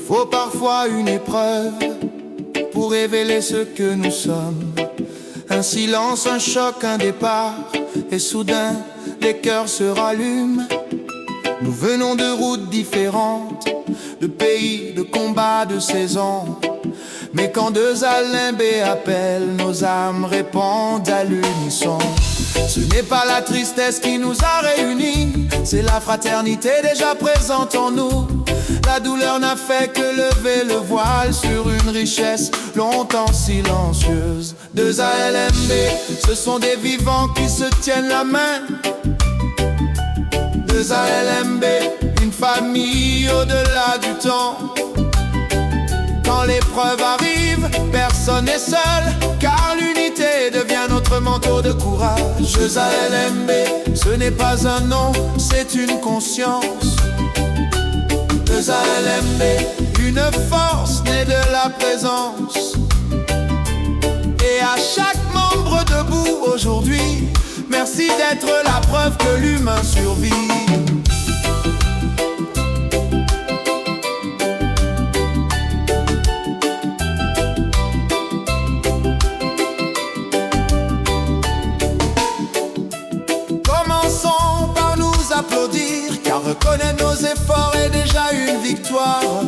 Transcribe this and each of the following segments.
faut parfois une épreuve pour révéler ce que nous sommes. Un silence, un choc, un départ, et soudain les cœurs se rallument. Nous venons de routes différentes, de pays, de combats, de saisons. Mais quand deux alimbés appellent, nos âmes répondent à l'unisson. Ce n'est pas la tristesse qui nous a réunis, c'est la fraternité déjà présente en nous. La douleur n'a fait que lever le voile sur une richesse longtemps silencieuse. Deux ALMB, ce sont des vivants qui se tiennent la main. Deux ALMB, une famille au-delà du temps. Quand l'épreuve arrive, personne n'est seul, car l'unité devient notre manteau de courage. Deux ALMB, ce n'est pas un nom, c'est une conscience. Deux ALMB, une force née de la présence. Et à chaque membre debout aujourd'hui, merci d'être la preuve que l'humain survit. Commençons par nous applaudir, car reconnaître nos efforts est déjà une victoire.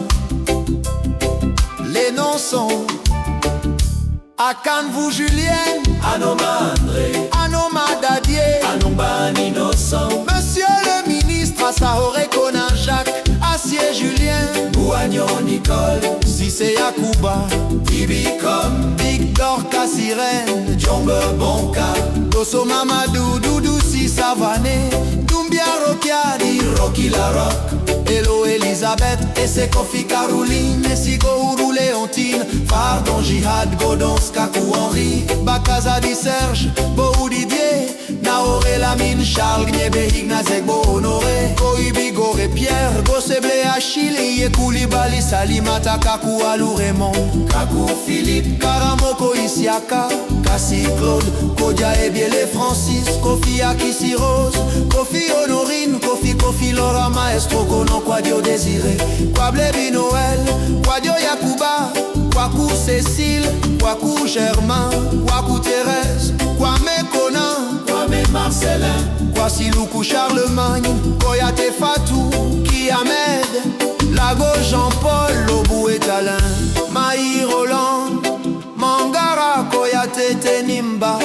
Les noms sont Akanvu Julien, Anoma André, Anoma Dadier, Anomban Innocent, Monsieur le ministre Asahore Konan Jacques, Assier Julien, Bouagnon Nicole, Sissé Yakuba, Ibicom, Victor Kassirène, Djombe Bonka, Dosso Mamadou, Doudou Savané, Doumbia Rokiadi, Rocky La Rock, Hello Elisabeth, et c'est Kofi Caroline, et Sigo Ourou Léontine, Pardon Jihad, Godons, Kakou Henri, Bakazadi Serge, Boou Didier, Naoré Lamine, Charles Gniebe, Ignazek, Bo Honoré, Koibi Goré Pierre, Gosseblé Achille, Yekoulibaly, Salimata, Kakou Alou Raymond, Kakou Philippe, Karamoko Isiaka, Kassi Claude, Kodia Ebiele Francis, Kofi Akisi Rose, Kofi Honorine, Kofi Laura Maestro, Konon Kwadio Désiré, Kwablebi Noël, Kwadio Yakuba, Kwaku Cécile, Kwaku Germain, Kwaku Thérèse, Kwame Conan, Kwame Marcelin, Kwasiloukou Charlemagne, Koyate Fatou, Ki Ahmed, Lago Jean-Paul, Lobou et Alain, Maï Roland, Mangara, Koyate Tenimba,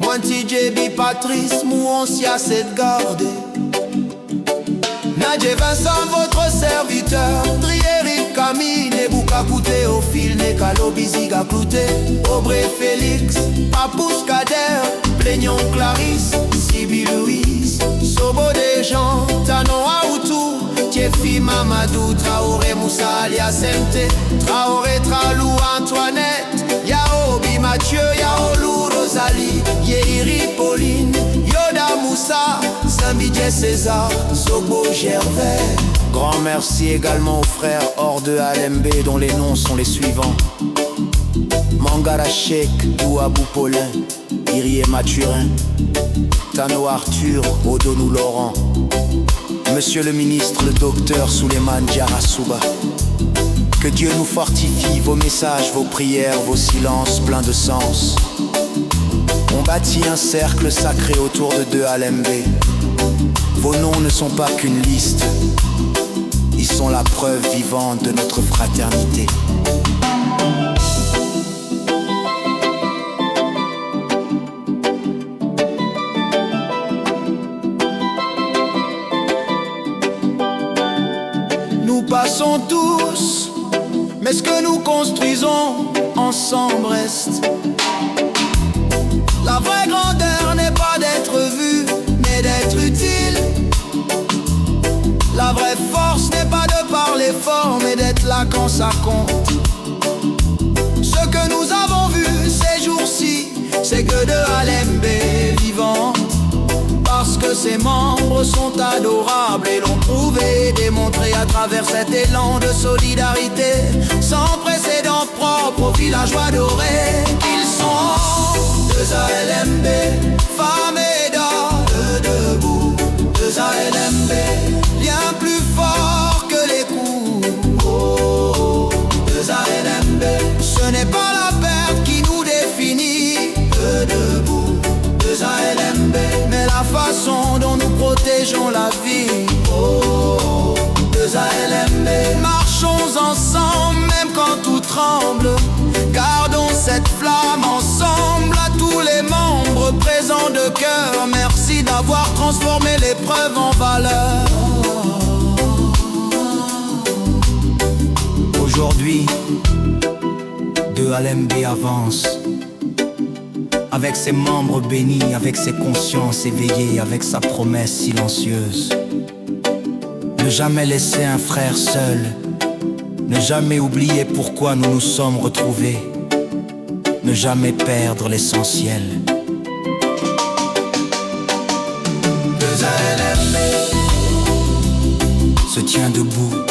Mwanti Djebi Patrice, Mouonsia Sedgarde, Nadje Vincent, votre serviteur, Drieri Camille, Nebouka Kouté, Ophil, Nekalo Biziga Clouté, Aubrey Félix, Papous Kader, Plaignon Clarisse, Sibi Louise, Sobo Desjans, Tano Aoutou, Tiefi Mamadou, Traoré Moussa alias MT, Traoré Tralou Antoinette, Yaobi Mathieu, Yaolou Rosalie, Yeiri Pauline, Yoda Moussa, Sambidje César, Zobo Gervais. Grand merci également aux frères hors de ALMB dont les noms sont les suivants: Mangara Cheikh, Douabou Paulin, Irie Mathurin, Tano Arthur, Odonou Laurent, Monsieur le ministre, le docteur Souleymane Diarra-Souba. Que Dieu nous fortifie, vos messages, vos prières, vos silences pleins de sens. On bâtit un cercle sacré autour de deux ALMB. Vos noms ne sont pas qu'une liste, ils sont la preuve vivante de notre fraternité. Nous passons tous, mais ce que nous construisons ensemble reste. La vraie grandeur n'est pas d'être vu, mais d'être utile. La vraie force n'est pas de parler fort, mais d'être là quand ça compte. Ce que nous avons vu ces jours-ci, c'est que de ALMB vivante. Parce que ses membres sont adorables et l'ont prouvé et démontré à travers cet élan de solidarité sans précédent propre aux villageois dorés. Ils sont deux ALMB, femmes et d'hommes debout. Deux ALMB, bien plus fort que les coups. tremble. Gardons cette flamme ensemble. À tous les membres présents de cœur, merci d'avoir transformé l'épreuve en valeur. Aujourd'hui, de Alembe avance, avec ses membres bénis, avec ses consciences éveillées, avec sa promesse silencieuse. Ne jamais laisser un frère seul, ne jamais oublier pourquoi nous nous sommes retrouvés, ne jamais perdre l'essentiel. Se tient debout